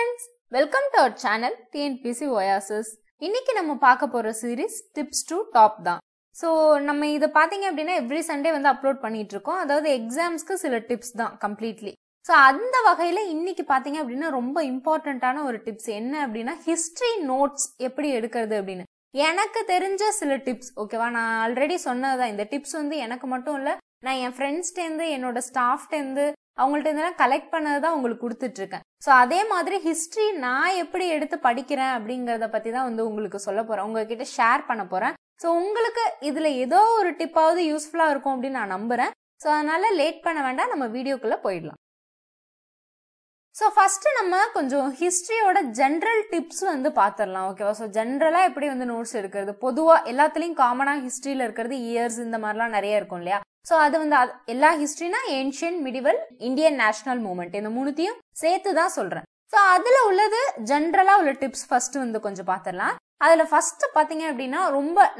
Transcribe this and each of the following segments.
friends, welcome to our channel tnpscoasis. இன்னைக்கு நம்ம பார்க்க போற சீரிஸ் டிப்ஸ் டு டாப் தான். ஸோ நம்ம இதை பார்த்தீங்க அப்படின்னா எவ்ரி சண்டே வந்து அப்லோட் பண்ணிட்டு இருக்கோம். அதாவது எக்ஸாம்ஸ்க்கு சில டிப்ஸ் தான் கம்ப்ளீட்லி. ஸோ அந்த வகையில் இன்னைக்கு பார்த்தீங்க அப்படின்னா ரொம்ப இம்பார்ட்டண்ட்டான ஒரு டிப்ஸ் என்ன அப்படின்னா ஹிஸ்ட்ரி நோட்ஸ் எப்படி எடுக்கிறது அப்படின்னு எனக்கு தெரிஞ்ச சில டிப்ஸ். ஓகேவா, நான் ஆல்ரெடி சொன்னதுதான். இந்த டிப்ஸ் வந்து எனக்கு மட்டும் இல்லை, நான் என் ஃப்ரெண்ட்ஸ்டேருந்து என்னோட ஸ்டாஃப்டேருந்து அவங்கள்ட்ட இதெல்லாம் கலெக்ட் பண்ணதான் உங்களுக்கு கொடுத்துட்டு இருக்கேன். ஸோ அதே மாதிரி ஹிஸ்ட்ரி நான் எப்படி எடுத்து படிக்கிறேன் அப்படிங்கறத பத்தி தான் வந்து உங்களுக்கு சொல்ல போறேன், உங்ககிட்ட ஷேர் பண்ண போறேன். ஸோ உங்களுக்கு இதுல ஏதோ ஒரு டிப்பாவது யூஸ்ஃபுல்லா இருக்கும் அப்படின்னு நான் நம்புறேன். ஸோ அதனால லேட் பண்ண வேண்டாம், நம்ம வீடியோக்குள்ள போயிடலாம். ஸோ ஃபர்ஸ்ட் நம்ம கொஞ்சம் ஹிஸ்ட்ரியோட ஜென்ரல் டிப்ஸ் வந்து பாத்திரலாம். ஓகேவா, ஸோ ஜென்ரலா எப்படி வந்து நோட்ஸ் எடுக்கிறது, பொதுவா எல்லாத்துலயும் காமனா ஹிஸ்ட்ரியில இருக்கிறது இயர்ஸ் இந்த மாதிரிலாம் நிறைய இருக்கும் இல்லையா. ஸோ அது வந்து எல்லா ஹிஸ்ட்ரினா ancient, medieval, Indian national movement, இந்த மூணுத்தையும் சேர்த்து தான் சொல்றேன். ஸோ அதுல உள்ளது ஜென்ரலா உள்ள டிப்ஸ் ஃபர்ஸ்ட் வந்து கொஞ்சம் பாத்திரலாம். அதுல ஃபர்ஸ்ட் பாத்தீங்க அப்படின்னா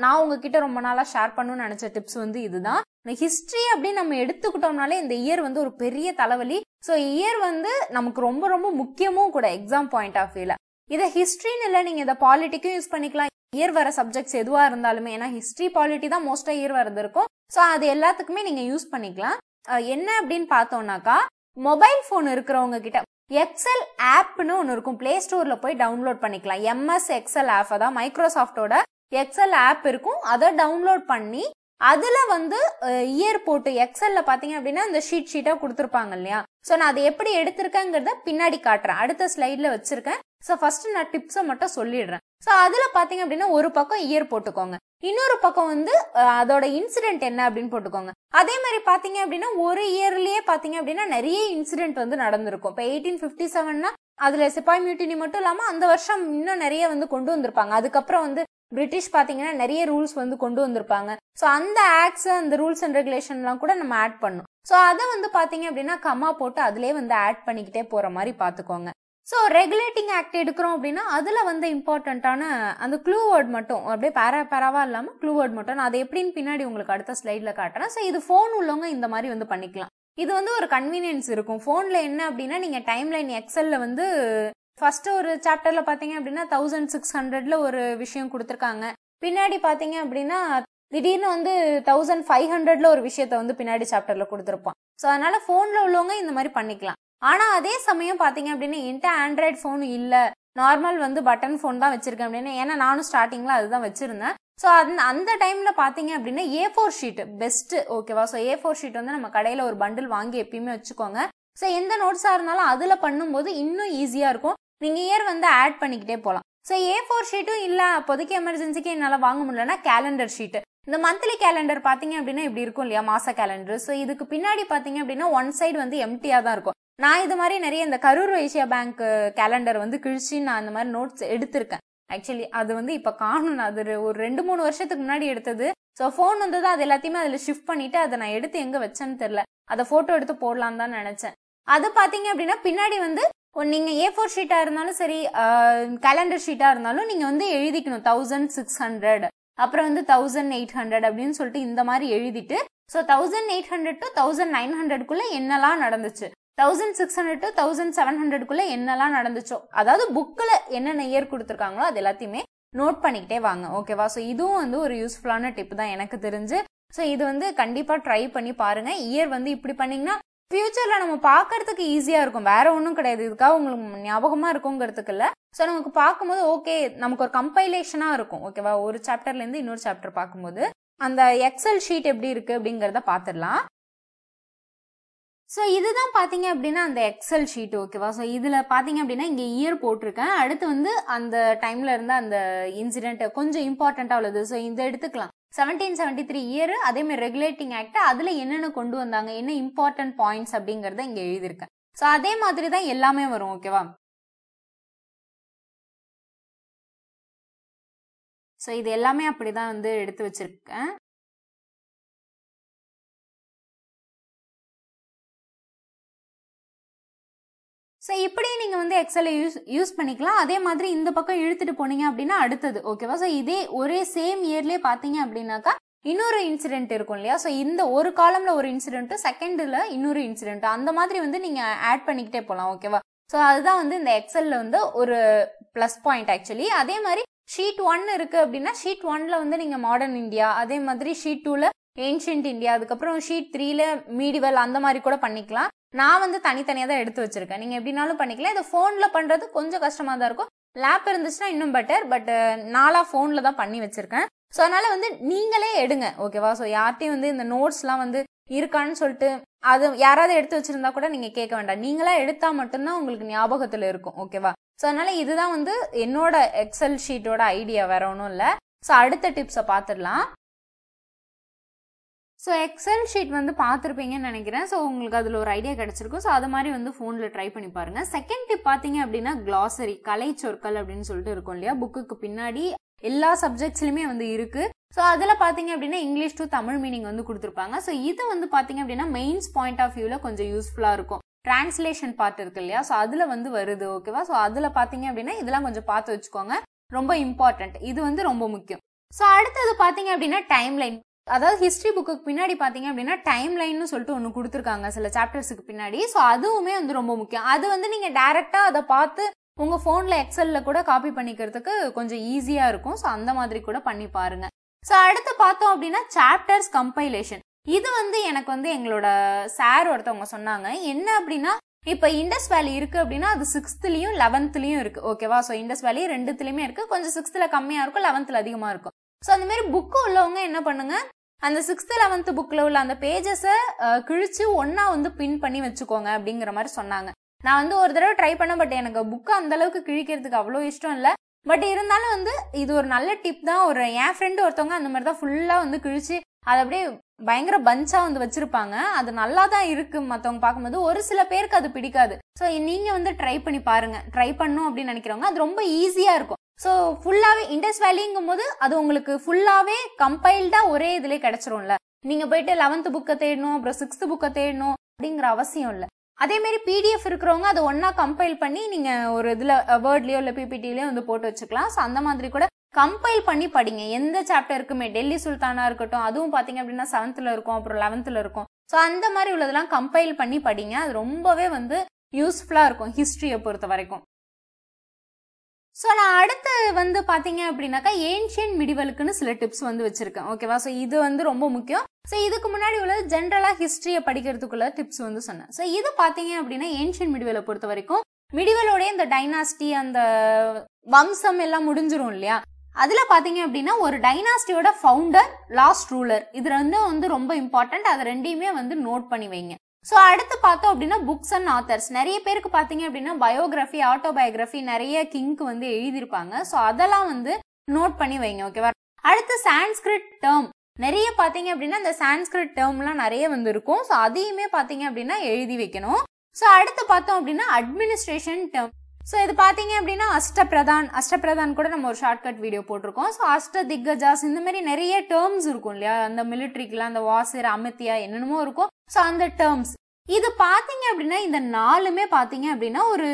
நான் உங்ககிட்ட ரொம்ப நாளா ஷேர் பண்ணணும்னு நினைச்ச டிப்ஸ் வந்து இதுதான். ஹிஸ்டரி அப்படின்னு நம்ம எடுத்துக்கிட்டோம்னாலே இந்த இயர் வந்து ஒரு பெரிய தலைவலி. ஸோ இயர் வந்து நமக்கு ரொம்ப ரொம்ப முக்கியமும் கூட எக்ஸாம் பாயிண்ட் ஆஃப் வியூல. இதை ஹிஸ்டரின்னு இல்லை, நீங்க இதை பாலிட்டிக்கும் யூஸ் பண்ணிக்கலாம், இயர் வர சப்ஜெக்ட்ஸ் எதுவா இருந்தாலுமே. ஏன்னா ஹிஸ்டரி பாலிட்டி தான் மோஸ்டா இயர் வரது இருக்கும். ஸோ அது எல்லாத்துக்குமே நீங்க யூஸ் பண்ணிக்கலாம். என்ன அப்படின்னு பார்த்தோம்னாக்கா, மொபைல் போன் இருக்கிறவங்க கிட்ட எக்ஸல் ஆப்னு ஒன்று இருக்கும், பிளே ஸ்டோர்ல போய் டவுன்லோட் பண்ணிக்கலாம். MS எக்ஸல் ஆப், அதான் மைக்ரோசாஃப்டோட எக்ஸல் ஆப் இருக்கும், அதை டவுன்லோட் பண்ணி அதுல வந்து இயர் போட்டு எக்ஸல்ல பாத்தீங்க அப்படின்னா இந்த ஷீட்டா கொடுத்துருப்பாங்க இல்லையா. சோ நான் அதை எப்படி எடுத்திருக்கேங்கிறத பின்னாடி காட்டுறேன், அடுத்த ஸ்லைட்ல வச்சிருக்கேன். சோ ஃபர்ஸ்ட் நான் டிப்ஸை மட்டும் சொல்லிடுறேன். சோ அதுல பாத்தீங்க அப்படின்னா ஒரு பக்கம் இயர் போட்டுக்கோங்க, இன்னொரு பக்கம் வந்து அதோட இன்சிடென்ட் என்ன அப்படின்னு போட்டுக்கோங்க. அதே மாதிரி பாத்தீங்க அப்படின்னா ஒரு இயர்லயே பாத்தீங்க அப்படின்னா நிறைய இன்சிடென்ட் வந்து நடந்திருக்கும். இப்ப 1857னா அதுல சிப்பாய் மியூட்டினி மட்டும் இல்லாம அந்த வருஷம் இன்னும் நிறைய வந்து கொண்டு வந்திருப்பாங்க. அதுக்கப்புறம் வந்து பிரிட்டிஷ் பாத்தீங்கன்னா நிறைய ரூல்ஸ் வந்து கொண்டு வந்திருப்பாங்க. சோ அந்த ஆக்ட்ஸ், அந்த ரூல்ஸ் அண்ட் ரெகுலேஷன் எல்லாம் கூட நம்ம ஆட் பண்ணும். சோ அதை வந்து பாத்தீங்க அப்படின்னா கம்மா போட்டு அதுலயே வந்து ஆட் பண்ணிக்கிட்டே போற மாதிரி பாத்துக்கோங்க. ஸோ ரெகுலேட்டிங் ஆக்ட் எடுக்கிறோம் அப்படின்னா அதுல வந்து இம்பார்ட்டன்டான அந்த க்ளூ வேர்ட் மட்டும் அப்படியே பேராவா இல்லாம க்ளூ வேர்ட் மட்டும், நான் அதை எப்படின்னு பின்னாடி உங்களுக்கு அடுத்த ஸ்லைட்ல காட்டுறேன். ஸோ இது போன் உள்ளவங்க இந்த மாதிரி வந்து பண்ணிக்கலாம். இது வந்து ஒரு கன்வீனியன்ஸ் இருக்கும். போன்ல என்ன அப்படின்னா நீங்க டைம் லைன் எக்ஸல்ல வந்து ஃபர்ஸ்ட் ஒரு சாப்டர்ல பாத்தீங்க அப்படின்னா 1600ல ஒரு விஷயம் கொடுத்துருக்காங்க, பின்னாடி பாத்தீங்க அப்படின்னா திடீர்னு வந்து 1500ல ஒரு விஷயத்த வந்து பின்னாடி சாப்டர்ல கொடுத்துருப்பான். ஸோ அதனால போன்ல உள்ளவங்க இந்த மாதிரி பண்ணிக்கலாம். ஆனா அதே சமயம் பாத்தீங்க அப்படின்னா என்கிட்ட ஆண்ட்ராய்டு போன் இல்ல, நார்மல் வந்து பட்டன் போன் தான் வச்சிருக்கேன் அப்படின்னா, ஏன்னா நானும் ஸ்டார்டிங்ல அதுதான் வச்சிருந்தேன். ஸோ அந்த டைம்ல பாத்தீங்க அப்படின்னா A4 ஷீட் பெஸ்ட். ஓகேவா, ஸோ A4 ஷீட் வந்து நம்ம கடையில ஒரு பண்டில் வாங்கி எப்பயுமே வச்சுக்கோங்க. ஸோ எந்த நோட்ஸா இருந்தாலும் அதுல பண்ணும்போது இன்னும் ஈஸியா இருக்கும், நீங்க இயர் வந்து ஆட் பண்ணிக்கிட்டே போலாம். ஸோ A4 ஷீட்டும் இல்ல, அப்போதைக்கு எமர்ஜென்சிக்கு என்னால வாங்க முடியலன்னா கேலண்டர் ஷீட், இந்த மந்த்லி கேலண்டர் பாத்தீங்க அப்படின்னா இப்படி இருக்கும் இல்லையா, மாச கேலண்டர். ஸோ இதுக்கு பின்னாடி பாத்தீங்க அப்படின்னா ஒன் சைடு வந்து எம்டியா தான் இருக்கும். நான் இது மாதிரி நிறைய இந்த கரூர் வைசியா பேங்க் கேலண்டர் வந்து கிழிச்சு நான் அந்த மாதிரி நோட்ஸ் எடுத்திருக்கேன். ஆக்சுவலி அது வந்து இப்ப காணும், அது ஒரு 2-3 வருஷத்துக்கு முன்னாடி எடுத்தது. ஸோ போன் வந்து அது எல்லாத்தையுமே அதுல ஷிஃப்ட் பண்ணிட்டு அதை நான் எடுத்து எங்க வச்சேன்னு தெரியல, அதை போட்டோ எடுத்து போடலாம் தான் நினைச்சேன். அது பாத்தீங்க அப்படின்னா பின்னாடி வந்து நீங்க A4 ஷீட்டா இருந்தாலும் சரி, கேலண்டர் ஷீட்டா இருந்தாலும் நீங்க வந்து எழுதிக்கணும் 1600, அப்புறம் வந்து 1800 அப்படின்னு சொல்லிட்டு இந்த மாதிரி எழுதிட்டு, ஸோ 1800 to 1900க்குள்ள என்னெல்லாம் நடந்துச்சு, 1600 to 1700க்குள்ள என்னெல்லாம் நடந்துச்சோ, அதாவது புக்ல என்னென்ன இயர் கொடுத்துருக்காங்களோ அது எல்லாத்தையுமே நோட் பண்ணிக்கிட்டே வாங்க. ஓகேவா, ஸோ இதுவும் வந்து ஒரு யூஸ்ஃபுல்லான டிப் தான் எனக்கு தெரிஞ்சு. ஸோ இது வந்து கண்டிப்பா ட்ரை பண்ணி பாருங்க. இயர் வந்து இப்படி பண்ணீங்கன்னா ஃபியூச்சர்ல நம்ம பாக்குறதுக்கு ஈஸியா இருக்கும், வேற ஒன்றும் கிடையாது, இதுக்காக உங்களுக்கு ஞாபகமா இருக்குங்கிறதுக்கு இல்ல. ஸோ நமக்கு பார்க்கும்போது ஓகே, நமக்கு ஒரு கம்பைலேஷனா இருக்கும். ஓகேவா, ஒரு சாப்டர்ல இருந்து இன்னொரு சாப்டர் பார்க்கும்போது அந்த எக்ஸல் ஷீட் எப்படி இருக்கு அப்படிங்கறத பாத்துடலாம். ஸோ இதுதான் பாத்தீங்க அப்படின்னா அந்த எக்ஸல் ஷீட். ஓகேவா, ஸோ இதுல பாத்தீங்க அப்படின்னா இங்க இயர் போட்டிருக்கேன், அடுத்து வந்து அந்த டைம்ல இருந்த அந்த இன்சிடென்ட் கொஞ்சம் இம்பார்ட்டன்டா உள்ளது. ஸோ இந்த எடுத்துக்கலாம் 1773 இயர், அதே மாதிரி ரெகுலேட்டிங் ஆக்ட், அதுல என்னென்ன கொண்டு வந்தாங்க, என்ன இம்பார்ட்டன்ட் பாயிண்ட்ஸ் அப்படிங்கறத இங்க எழுதியிருக்கேன். ஸோ அதே மாதிரி தான் எல்லாமே வரும். ஓகேவா, ஸோ இது எல்லாமே அப்படிதான் வந்து எடுத்து வச்சிருக்கேன். ஸோ இப்படி நீங்க வந்து எக்ஸலை யூஸ் பண்ணிக்கலாம். அதே மாதிரி இந்த பக்கம் இழுத்துட்டு போனீங்க அப்படின்னா அடுத்தது. ஓகேவா, ஸோ இதே ஒரே சேம் இயர்லயே பாத்தீங்க அப்படின்னாக்கா இன்னொரு இன்சிடென்ட் இருக்கும் இல்லையா. ஸோ இந்த ஒரு காலம்ல ஒரு இன்சிடென்ட், செகண்ட்ல இன்னொரு இன்சிடென்ட், அந்த மாதிரி வந்து நீங்க ஆட் பண்ணிக்கிட்டே போலாம். ஓகேவா, ஸோ அதுதான் வந்து இந்த எக்ஸல்ல வந்து ஒரு ப்ளஸ் பாயிண்ட் ஆக்சுவலி. அதே மாதிரி ஷீட் 1 இருக்கு அப்படின்னா ஷீட் 1ல வந்து நீங்க மாடர்ன் இந்தியா, அதே மாதிரி ஷீட் 2ல ஏன்ஷியன்ட் இந்தியா, அதுக்கப்புறம் ஷீட் 3ல மீடிவல் அந்த மாதிரி கூட பண்ணிக்கலாம். நான் வந்து தனித்தனியா தான் எடுத்து வச்சிருக்கேன். நீங்க எப்படினாலும் பண்ணிக்கலாம். இது போன்ல பண்றது கொஞ்சம் கஷ்டமா தான் இருக்கும். லேப் இருந்துச்சுன்னா இன்னும் பெட்டர். பட் நாளா போன்ல தான் பண்ணி வச்சிருக்கேன். ஸோ அதனால வந்து நீங்களே எடுங்க, ஓகேவா? ஸோ யார்ட்டையும் வந்து இந்த நோட்ஸ்லாம் வந்து இருக்கான்னு சொல்லிட்டு அது யாராவது எடுத்து வச்சிருந்தா கூட நீங்க கேட்க வேண்டாம். நீங்களா எடுத்தா மட்டும்தான் உங்களுக்கு ஞாபகத்துல இருக்கும், ஓகேவா? ஸோ அதனால இதுதான் வந்து என்னோட எக்ஸல் ஷீட்டோட ஐடியா, வேற ஒன்றும் இல்லை. ஸோ அடுத்த டிப்ஸை பார்த்துடலாம். ஸோ எக்ஸல் ஷீட் வந்து பார்த்துருப்பீங்கன்னு நினைக்கிறேன். ஸோ உங்களுக்கு அதில் ஒரு ஐடியா கிடைச்சிருக்கும். ஸோ அது மாதிரி வந்து ஃபோனில் ட்ரை பண்ணி பாருங்க. செகண்ட் டிப் பார்த்தீங்க அப்படின்னா கிளாசரி, கலை சொற்கள் அப்படின்னு சொல்லிட்டு இருக்கும் இல்லையா, புக்குக்கு பின்னாடி எல்லா சப்ஜெக்ட்ஸ்லையுமே வந்து இருக்கு. ஸோ அதில் பார்த்தீங்க அப்படின்னா இங்கிலீஷ் டு தமிழ் மீனிங் வந்து கொடுத்துருப்பாங்க. ஸோ இது வந்து பார்த்தீங்க அப்படின்னா மெயின்ஸ் பாயிண்ட் ஆஃப் வியூவில் கொஞ்சம் யூஸ்ஃபுல்லாக இருக்கும். டிரான்ஸ்லேஷன் பார்ட் இருக்கு இல்லையா, ஸோ அதில் வந்து வருது, ஓகேவா? ஸோ அதில் பார்த்தீங்க அப்படின்னா இதெல்லாம் கொஞ்சம் பார்த்து வச்சுக்கோங்க, ரொம்ப இம்பார்ட்டன்ட். இது வந்து ரொம்ப முக்கியம். ஸோ அடுத்தது பார்த்தீங்க அப்படின்னா டைம் லைன். அதாவது ஹிஸ்டரி புக்குக்கு பின்னாடி பார்த்தீங்க அப்படின்னா டைம் லைன்னு சொல்லிட்டு ஒன்று கொடுத்துருக்காங்க சில சாப்டர்ஸுக்கு பின்னாடி. ஸோ அதுவுமே வந்து ரொம்ப முக்கியம். அது வந்து நீங்கள் டைரெக்டாக அதை பார்த்து உங்கள் ஃபோனில் எக்ஸலில் கூட காப்பி பண்ணிக்கிறதுக்கு கொஞ்சம் ஈஸியாக இருக்கும். ஸோ அந்த மாதிரி கூட பண்ணி பாருங்க. ஸோ அடுத்து பார்த்தோம் அப்படின்னா சாப்டர்ஸ் கம்பைலேஷன். இது வந்து எனக்கு வந்து எங்களோட சார் ஒருத்தவங்க சொன்னாங்க. என்ன அப்படின்னா, இப்போ இண்டஸ் வேலி இருக்கு அப்படின்னா அது 6th-லயும் 11th-லயும் இருக்கு, ஓகேவா? ஸோ இண்டஸ் வேலி 2த்துலயுமே இருக்கு. கொஞ்சம் 6th-ல கம்மியா இருக்கும், 11th-ல அதிகமா இருக்கும். ஸோ அந்த மாதிரி புக்கு உள்ளவங்க என்ன பண்ணுங்க, அந்த 6th 11th புக்ல உள்ள அந்த பேஜஸை கிழிச்சு ஒன்னா வந்து பின் பண்ணி வச்சுக்கோங்க அப்படிங்கிற மாதிரி சொன்னாங்க. நான் வந்து ஒரு தடவை ட்ரை பண்ணேன். பட் எனக்கு புக்கு அந்த அளவுக்கு கிழிக்கிறதுக்கு அவ்வளோ இஷ்டம் இல்லை. பட் இருந்தாலும் வந்து இது ஒரு நல்ல டிப் தான். என் ஃப்ரெண்டு ஒருத்தவங்க அந்த மாதிரி தான் ஃபுல்லா வந்து கிழிச்சு அதை அப்படியே பயங்கர பஞ்சா வந்து வச்சிருப்பாங்க. அது நல்லா தான் இருக்கு மற்றவங்க பார்க்கும்போது. ஒரு சில பேருக்கு அது பிடிக்காது. ஸோ நீங்க வந்து ட்ரை பண்ணி பாருங்க. ட்ரை பண்ணும் அப்படின்னு நினைக்கிறவங்க அது ரொம்ப ஈஸியா இருக்கும். ஸோ ஃபுல்லாவே இண்டஸ் வேலிங்கும் போது அது உங்களுக்கு ஃபுல்லாவே கம்பைல்டா ஒரே இதுல கிடைச்சிரும்ல. நீங்க போயிட்டு 11th புக்கை தேடணும், அப்புறம் 6th புக்கை தேடணும் அப்படிங்கிற அவசியம் இல்லை. அதே மாதிரி பிடிஎஃப் இருக்கிறவங்க அதை ஒன்னா கம்பைல் பண்ணி நீங்க ஒரு இதுல வேர்ட்லயோ இல்ல பிபிடிலயோ வந்து போட்டு வச்சுக்கலாம். ஸோ அந்த மாதிரி கூட கம்பைல் பண்ணி படிங்க. எந்த சாப்டருக்குமே டெல்லி சுல்தானா இருக்கட்டும், அதுவும் பாத்தீங்க அப்படின்னா 7th-ல இருக்கும், அப்புறம் 11th-ல இருக்கும். ஸோ அந்த மாதிரி உள்ளதெல்லாம் கம்பைல் பண்ணி படிங்க. அது ரொம்பவே வந்து யூஸ்ஃபுல்லா இருக்கும் ஹிஸ்டரியை பொறுத்த வரைக்கும். ஸோ நான் அடுத்து வந்து பார்த்தீங்க அப்படின்னாக்கா ஏன்ஷியன்ட் மிடிவலுக்குன்னு சில டிப்ஸ் வந்து வச்சிருக்கேன், ஓகேவா? ஸோ இது வந்து ரொம்ப முக்கியம். ஸோ இதுக்கு முன்னாடி உள்ளது ஜென்ரலாக ஹிஸ்டரியை படிக்கிறதுக்குள்ள டிப்ஸ் வந்து சொன்னேன். ஸோ இது பார்த்தீங்க அப்படின்னா ஏன்ஷியன்ட் மிடிவலை பொறுத்த வரைக்கும் மிடிவலோடைய இந்த டைனாஸ்டி அந்த வம்சம் எல்லாம் முடிஞ்சிரும் இல்லையா, அதுல பாத்தீங்க அப்படின்னா ஒரு டைனாஸ்டியோட ஃபவுண்டர், லாஸ்ட் ரூலர், இது வந்து ரொம்ப இம்பார்ட்டன்ட். அது ரெண்டையுமே வந்து நோட் பண்ணி வைங்க. ஸோ அடுத்து பார்த்தோம் அப்படின்னா புக்ஸ் அண்ட் ஆத்தர்ஸ். நிறைய பேருக்கு பார்த்தீங்க அப்படின்னா பயோகிராஃபி, ஆட்டோபயோகிராஃபி நிறைய கிங்க்கு வந்து எழுதியிருப்பாங்க. ஸோ அதெல்லாம் வந்து நோட் பண்ணி வைங்க, ஓகேவா? அடுத்து சான்ஸ்கிரிட் டேர்ம். நிறைய பார்த்தீங்க அப்படின்னா இந்த சான்ஸ்கிரிட் டேர்ம்லாம் நிறைய வந்து இருக்கும். ஸோ அதையுமே பார்த்தீங்க அப்படின்னா எழுதி வைக்கணும். ஸோ அடுத்து பார்த்தோம் அப்படின்னா அட்மினிஸ்ட்ரேஷன் டேர்ம். ஸோ இது பார்த்தீங்க அப்படின்னா அஷ்டபிரதான் கூட நம்ம ஒரு ஷார்ட்கட் வீடியோ போட்டிருக்கோம். ஸோ அஷ்ட திக்கஜாஸ் இந்த மாதிரி நிறைய டேர்ம்ஸ் இருக்கும் இல்லையா, அந்த மிலிட்ரிக்குலாம் அந்த வாசிர், அமித்தியா என்னென்னமோ இருக்கும். ஸோ அந்த டேர்ம்ஸ் இது பார்த்தீங்க அப்படின்னா இந்த 4மே பார்த்தீங்க அப்படின்னா ஒரு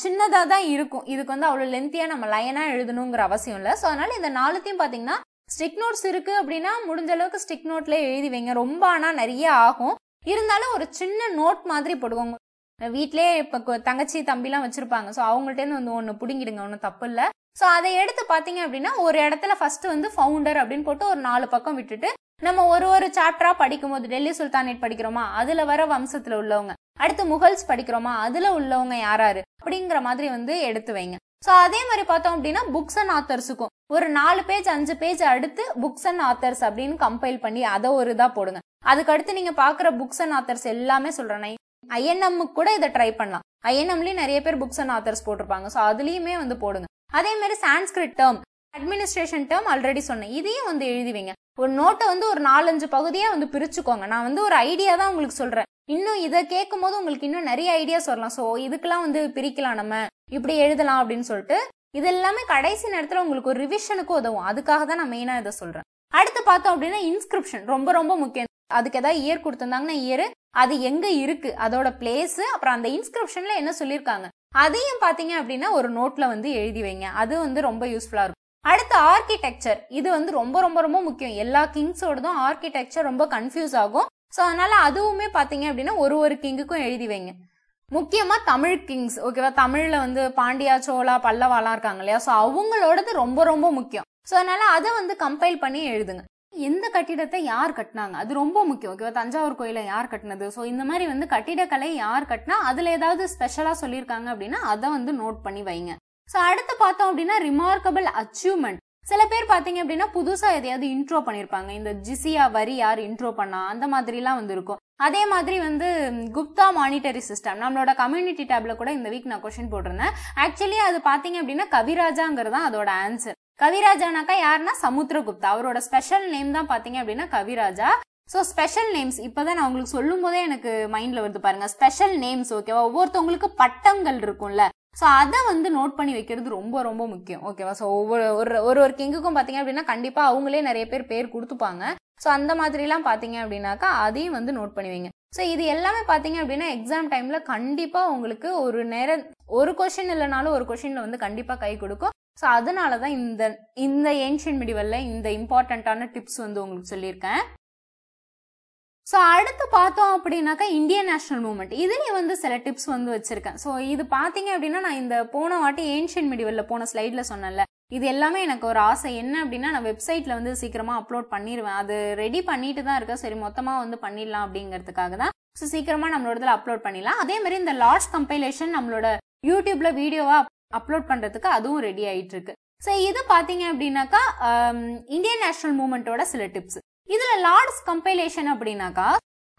சின்னதாக தான் இருக்கும். இதுக்கு வந்து அவ்வளோ லென்த்தியாக நம்ம லைனாக எழுதணுங்கிற அவசியம் இல்லை. ஸோ அதனால இந்த 4த்தையும் பார்த்தீங்கன்னா ஸ்டிக் நோட்ஸ் இருக்கு அப்படின்னா முடிஞ்ச அளவுக்கு ஸ்டிக் நோட்ல எழுதி வைங்க. ரொம்ப ஆனால் நிறைய ஆகும். இருந்தாலும் ஒரு சின்ன நோட் மாதிரி போடுவாங்க. வீட்லயே இப்ப தங்கச்சி தம்பிலாம் வச்சிருப்பாங்க. ஸோ அவங்கள்ட்ட வந்து ஒன்று பிடிங்கிடுங்க, ஒன்றும் தப்பு இல்லை. ஸோ அதை எடுத்து பார்த்தீங்க அப்படின்னா ஒரு இடத்துல ஃபர்ஸ்ட் வந்து ஃபவுண்டர் அப்படின்னு போட்டு ஒரு 4 பக்கம் விட்டுட்டு நம்ம ஒரு சாப்டரா படிக்கும் போது டெல்லி சுல்தானேட் படிக்கிறோமா அதுல வர வம்சத்துல உள்ளவங்க, அடுத்து முகல்ஸ் படிக்கிறோமா அதுல உள்ளவங்க யாராரு அப்படிங்கிற மாதிரி வந்து எடுத்து வைங்க. ஸோ அதே மாதிரி பார்த்தோம் அப்படின்னா புக்ஸ் அண்ட் ஆத்தர்ஸுக்கும் ஒரு 4 பேஜ் 5 பேஜ் அடுத்து புக்ஸ் அண்ட் ஆத்தர்ஸ் அப்படின்னு கம்பைல் பண்ணி அதை ஒரு இதா போடுங்க. அதுக்கு அடுத்து நீங்க பாக்குற புக்ஸ் அண்ட் ஆத்தர்ஸ் எல்லாமே சொல்றேன். INM கூட இதை ட்ரை பண்ணலாம். INMலயும் நிறைய பேர் புக்ஸ் அண்ட் ஆத்தர்ஸ் போட்டிருப்பாங்க. ஸோ அதுலயுமே வந்து போடுங்க. அதே மாதிரி Sanskrit term, administration term already சொன்னேன், இதையும் வந்து எழுதி வைங்க. ஒரு நோட்டை வந்து ஒரு 4-5 பகுதியா வந்து பிரிச்சுக்கோங்க. நான் வந்து ஒரு ஐடியா தான் உங்களுக்கு சொல்றேன். இன்னும் இதை கேட்கும் போது உங்களுக்கு இன்னும் நிறைய ஐடியாஸ் வரலாம். ஸோ இதுக்கெல்லாம் வந்து பிரிக்கலாம், நம்ம இப்படி எழுதலாம் அப்படின்னு சொல்லிட்டு. இது எல்லாமே கடைசி நேரத்துல உங்களுக்கு ஒரு ரிவிஷனுக்கு உதவும். அதுக்காக தான் நான் மெயினா இதை சொல்றேன். அடுத்து பார்த்தோம் அப்படின்னா இன்ஸ்கிரிப்ஷன் ரொம்ப ரொம்ப முக்கியம். அதுக்கு ஏதாவது இயர் கொடுத்திருந்தாங்கன்னா இயர், அது எங்க இருக்கு, அதோட பிளேஸ், அப்புறம் அந்த இன்ஸ்கிரிப்ஷன்ல என்ன சொல்லியிருக்காங்க அதையும் பாத்தீங்க அப்படின்னா ஒரு நோட்ல வந்து எழுதி வைங்க. அது வந்து ரொம்ப யூஸ்ஃபுல்லா இருக்கும். அடுத்து ஆர்கிடெக்சர், இது வந்து ரொம்ப ரொம்ப ரொம்ப முக்கியம். எல்லா கிங்ஸோடதும் ஆர்கிடெக்சர் ரொம்ப கன்ஃபியூஸ் ஆகும். ஸோ அதனால அதுவுமே பாத்தீங்க அப்படின்னா ஒரு கிங்குக்கும் எழுதி வைங்க. முக்கியமா தமிழ் கிங்ஸ் ஓகேவா, தமிழ்ல வந்து பாண்டியா, சோழா, பல்லவாலாம் இருக்காங்க இல்லையா, ஸோ அவங்களோடது ரொம்ப ரொம்ப முக்கியம். ஸோ அதனால அதை வந்து கம்பைல் பண்ணி எழுதுங்க. எந்த கட்டிடத்தை யார் கட்டினாங்க அது ரொம்ப முக்கியம் ஓகேவா, தஞ்சாவூர் கோயிலை யார் கட்டினது, ஸோ இந்த மாதிரி வந்து கட்டிடக்கலை யார் கட்டினா அதுல ஏதாவது ஸ்பெஷலா சொல்லியிருக்காங்க அப்படின்னா அதை வந்து நோட் பண்ணி வைங்க. ஸோ அடுத்து பார்த்தோம் அப்படின்னா ரிமார்க்கபிள் அச்சீவ்மெண்ட். சில பேர் பாத்தீங்க அப்படின்னா புதுசா எதையாவது இன்ட்ரோ பண்ணிருப்பாங்க, இந்த ஜிசியா வரி யார் இன்ட்ரோ பண்ணா அந்த மாதிரி எல்லாம் வந்து இருக்கும். அதே மாதிரி வந்து குப்தா மானிட்டரி சிஸ்டம் நம்மளோட கம்யூனிட்டி டேப்ல கூட இந்த வீக் நான் கொஸ்டின் போட்டிருந்தேன். ஆக்சுவலி அது பாத்தீங்க அப்படின்னா கவிராஜாங்கிறது தான் அதோட ஆன்சர். கவிராஜானாக்கா யாருன்னா சமுத்திரகுப்தா, அவரோட ஸ்பெஷல் நேம் தான் பாத்தீங்க அப்படின்னா கவிராஜா. ஸோ ஸ்பெஷல் நேம்ஸ் இப்பதான் நான் உங்களுக்கு சொல்லும் போதே எனக்கு மைண்ட்ல வருது பாருங்க, ஸ்பெஷல் நேம்ஸ் ஓகேவா, ஒவ்வொருத்தவங்களுக்கு பட்டங்கள் இருக்கும்ல, ஸோ அதை வந்து நோட் பண்ணி வைக்கிறது ரொம்ப ரொம்ப முக்கியம் ஓகேவா. ஸோ ஒரு கிங்குக்கும் பாத்தீங்க அப்படின்னா கண்டிப்பா அவங்களே நிறைய பேர் கொடுத்துப்பாங்க. ஸோ அந்த மாதிரிலாம் பாத்தீங்க அப்படின்னாக்கா அதையும் வந்து நோட் பண்ணி வைங்க. ஸோ இது எல்லாமே பாத்தீங்க அப்படின்னா எக்ஸாம் டைம்ல கண்டிப்பா உங்களுக்கு ஒரு நேரம் ஒரு கொஸ்டின் இல்லைனாலும் ஒரு கொஸ்டின்ல வந்து கண்டிப்பா கை கொடுக்கும். ஸோ அதனாலதான் இந்த ஏன்ஷியன்ட் மிடிவல்ல இந்த இம்பார்ட்டன்டான டிப்ஸ் வந்து உங்களுக்கு சொல்லியிருக்கேன். ஸோ அடுத்து பார்த்தோம் அப்படின்னாக்கா இந்தியன் நேஷனல் மூவ்மெண்ட், இதுலயும் வந்து சில டிப்ஸ் வந்து வச்சிருக்கேன். ஸோ இது பாத்தீங்க அப்படின்னா நான் இந்த போன வாட்டி ஏன்ஷியன்ட் மிடிவல்ல போன ஸ்லைட்ல சொன்னேன்ல, இது எல்லாமே எனக்கு ஒரு ஆசை என்ன அப்படின்னா நான் வெப்சைட்ல வந்து சீக்கிரமா அப்லோட் பண்ணிடுவேன். அது ரெடி பண்ணிட்டு தான் இருக்கேன், சரி மொத்தமா வந்து பண்ணிடலாம் அப்படிங்கிறதுக்காக தான். ஸோ சீக்கிரமா நம்மளோட இதில் அப்லோட் பண்ணிடலாம். அதே மாதிரி இந்த லார்ட்ஸ் கம்பைலேஷன் நம்மளோட யூடியூப்ல வீடியோவா அப்லோட் பண்றதுக்கு அதுவும் ரெடி ஆயிட்டு இருக்கு. ஸோ இது பாத்தீங்க அப்படின்னாக்கா இந்தியன் நேஷனல் மூவ்மெண்டோட சில டிப்ஸ். இதுல லார்ட்ஸ் கம்பைலேஷன் அப்படின்னாக்கா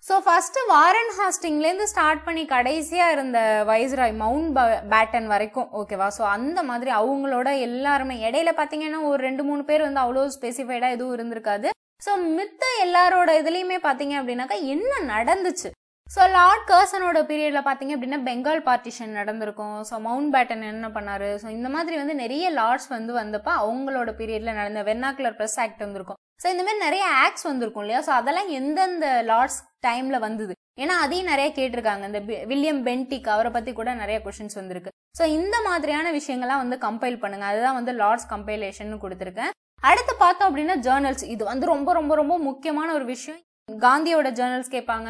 ஸோ ஃபர்ஸ்ட் வாரன் ஹாஸ்டிங்ல இருந்து ஸ்டார்ட் பண்ணி கடைசியா இருந்த வைஸ்ராய் மவுண்ட் பேட்டன் வரைக்கும் ஓகேவா. ஸோ அந்த மாதிரி அவங்களோட எல்லாருமே இடையில பாத்தீங்கன்னா ஒரு 2-3 பேர் வந்து அவ்வளோ ஸ்பெசிஃபைடா எதுவும் இருந்திருக்காது. ஸோ மித்த எல்லாரோட இதுலயுமே பாத்தீங்க அப்படின்னாக்கா என்ன நடந்துச்சு. ஸோ லார்ட் கர்சனோட பீரியட்ல பாத்தீங்க அப்படின்னா பெங்கால் பார்ட்டிஷன் நடந்திருக்கும். ஸோ மவுண்ட் பேட்டன் என்ன பண்ணாரு, ஸோ இந்த மாதிரி வந்து நிறைய லார்ட்ஸ் வந்து வந்தப்ப அவங்களோட பீரியட்ல நடந்த வெர்னாக்குலர் பிரஸ் ஆக்ட் வந்திருக்கும். ஸோ இந்த மாதிரி நிறைய ஆக்ட்ஸ் வந்திருக்கும் இல்லையா. ஸோ அதெல்லாம் எந்தெந்த லார்ட்ஸ் டைம்ல வந்தது, ஏன்னா அதையும் நிறைய கேட்டிருக்காங்க. இந்த வில்லியம் பென்டிக் அவரை பத்தி கூட நிறைய கொஸ்டின்ஸ் வந்திருக்கு. ஸோ இந்த மாதிரியான விஷயங்கள்லாம் வந்து கம்பைல் பண்ணுங்க, அதுதான் வந்து லார்ட்ஸ் கம்பைலேஷன் கொடுத்திருக்கேன். அடுத்து பார்த்தோம் அப்படின்னா ஜேர்னல்ஸ், இது வந்து ரொம்ப ரொம்ப ரொம்ப முக்கியமான ஒரு விஷயம். காந்தியோட ஜேர்னல்ஸ் கேட்பாங்க,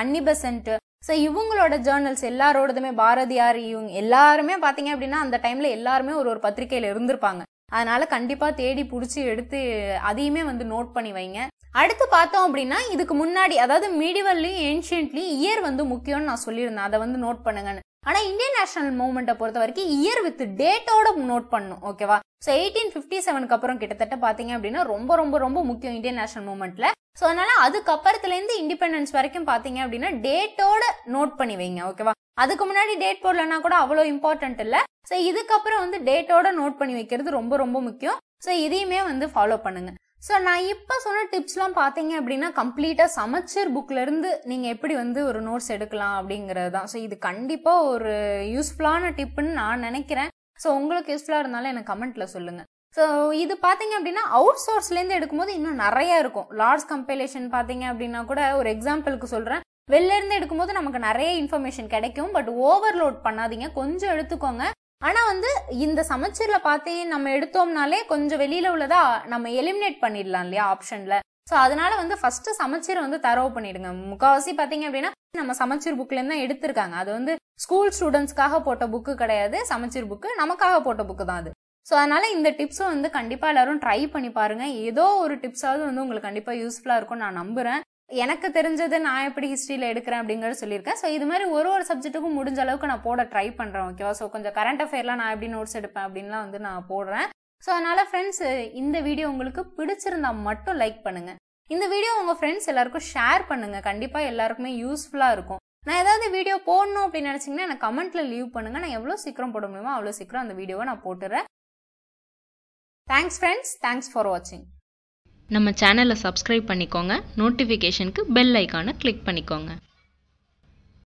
அன்னி பெசன்ட், ஸோ இவங்களோட ஜேர்னல்ஸ் எல்லாரோடதுமே, பாரதியார், இவங்க எல்லாருமே பாத்தீங்க அப்படின்னா அந்த டைம்ல எல்லாருமே ஒரு பத்திரிகையில இருந்திருப்பாங்க. அதனால கண்டிப்பா தேடி புடிச்சு எடுத்து அதையுமே வந்து நோட் பண்ணி வைங்க. அடுத்து பார்த்தோம் அப்படின்னா இதுக்கு முன்னாடி அதாவது மீடிவல்லையும் ஏன்ஷியன்ட்லயும் இயர் வந்து முக்கியம்னு நான் சொல்லியிருந்தேன், அதை வந்து நோட் பண்ணுங்கன்னு. ஆனா இந்தியன் நேஷனல் மூவ்மெண்ட்டை பொறுத்த வரைக்கும் இயர் வித் டேட்டோட நோட் பண்ணும் ஓகேவா. ஸோ 1857க்கு அப்புறம் கிட்டத்தட்ட பாத்தீங்க அப்படின்னா ரொம்ப ரொம்ப ரொம்ப முக்கியம் இந்தியன் நேஷனல் மூவ்மெண்ட்ல. ஸோ அதனால அதுக்கப்புறத்துல இருந்து இண்டிபெண்டன்ஸ் வரைக்கும் பாத்தீங்க அப்படின்னா டேட்டோட நோட் பண்ணி வைங்க ஓகேவா. அதுக்கு முன்னாடி டேட் போடலன்னா கூட அவ்வளோ இம்பார்ட்டன்ட் இல்லை. ஸோ இதுக்கப்புறம் வந்து டேட்டோட நோட் பண்ணி வைக்கிறது ரொம்ப ரொம்ப முக்கியம். ஸோ இதையுமே வந்து ஃபாலோ பண்ணுங்க. ஸோ நான் இப்போ சொன்ன டிப்ஸ்லாம் பார்த்தீங்க அப்படின்னா கம்ப்ளீட்டாக சமச்சீர் புக்ல இருந்து நீங்கள் எப்படி வந்து ஒரு நோட்ஸ் எடுக்கலாம் அப்படிங்கிறது தான். ஸோ இது கண்டிப்பாக ஒரு யூஸ்ஃபுல்லான டிப்புன்னு நான் நினைக்கிறேன். ஸோ உங்களுக்கு யூஸ்ஃபுல்லாக இருந்தாலும் எனக்கு கமெண்ட்ல சொல்லுங்க. ஸோ இது பார்த்தீங்க அப்படின்னா அவுட் சோர்ஸ்லேருந்து எடுக்கும்போது இன்னும் நிறைய இருக்கும். லார்ட்ஸ் கம்பைலேஷன் பார்த்தீங்க அப்படின்னா கூட ஒரு எக்ஸாம்பிளுக்கு சொல்கிறேன், வெளில இருந்து எடுக்கும்போது நமக்கு நிறைய இன்ஃபர்மேஷன் கிடைக்கும், பட் ஓவர்லோட் பண்ணாதீங்க, கொஞ்சம் எடுத்துக்கோங்க. ஆனா வந்து இந்த சமச்சீர்ல பார்த்து நம்ம எடுத்தோம்னாலே கொஞ்சம் வெளியில உள்ளதா நம்ம எலிமினேட் பண்ணிடலாம் இல்லையா ஆப்ஷன்ல. ஸோ அதனால வந்து ஃபர்ஸ்ட் சமச்சீரை வந்து தரவு பண்ணிடுங்க. முக்கால்வாசி பாத்தீங்க அப்படின்னா நம்ம சமச்சீர் புக்ல இருந்து தான் எடுத்திருக்காங்க. அது வந்து ஸ்கூல் ஸ்டூடெண்ட்ஸ்க்காக போட்ட புக்கு கிடையாது, சமச்சீர் புக்கு நமக்காக போட்ட புக்கு தான் அது. ஸோ அதனால இந்த டிப்ஸும் வந்து கண்டிப்பா எல்லாரும் ட்ரை பண்ணி பாருங்க. ஏதோ ஒரு டிப்ஸாவது வந்து உங்களுக்கு கண்டிப்பா யூஸ்ஃபுல்லா இருக்கும் நான் நம்புறேன். எனக்கு தெரிஞ்சது நான் எப்படி ஹிஸ்டரியில எடுக்கிறேன் அப்படிங்கறது சொல்லியிருக்கேன். ஸோ இது மாதிரி ஒரு சப்ஜெக்ட்டுக்கும் முடிஞ்ச அளவுக்கு நான் போட ட்ரை பண்றேன் ஓகேவா. ஸோ கொஞ்சம் கரண்ட் அஃபேர்லாம் நான் எப்படி நோட்ஸ் எடுப்பேன் அப்படின்லாம் வந்து நான் போடுறேன். ஸோ அதனால ஃப்ரெண்ட்ஸ் இந்த வீடியோ உங்களுக்கு பிடிச்சிருந்தா மட்டும் லைக் பண்ணுங்க. இந்த வீடியோ உங்க ஃப்ரெண்ட்ஸ் எல்லாருக்கும் ஷேர் பண்ணுங்க, கண்டிப்பா எல்லாருக்குமே யூஸ்ஃபுல்லா இருக்கும். நான் ஏதாவது வீடியோ போடணும் அப்படின்னு நினைச்சீங்கன்னா எனக்கு கமெண்ட்ல லீவ் பண்ணுங்க, நான் எவ்வளவு சீக்கிரம் போட முடியுமோ அவ்வளவு சீக்கிரம் அந்த வீடியோவை நான் போட்டுறேன். தேங்க்ஸ் ஃப்ரெண்ட்ஸ், தேங்க்ஸ் ஃபார் வாட்சிங். நம்ம சேனலை சப்ஸ்கிரைப் பண்ணிக்கோங்க, நோட்டிஃபிகேஷனுக்கு பெல் ஐக்கானை கிளிக் பண்ணிக்கோங்க.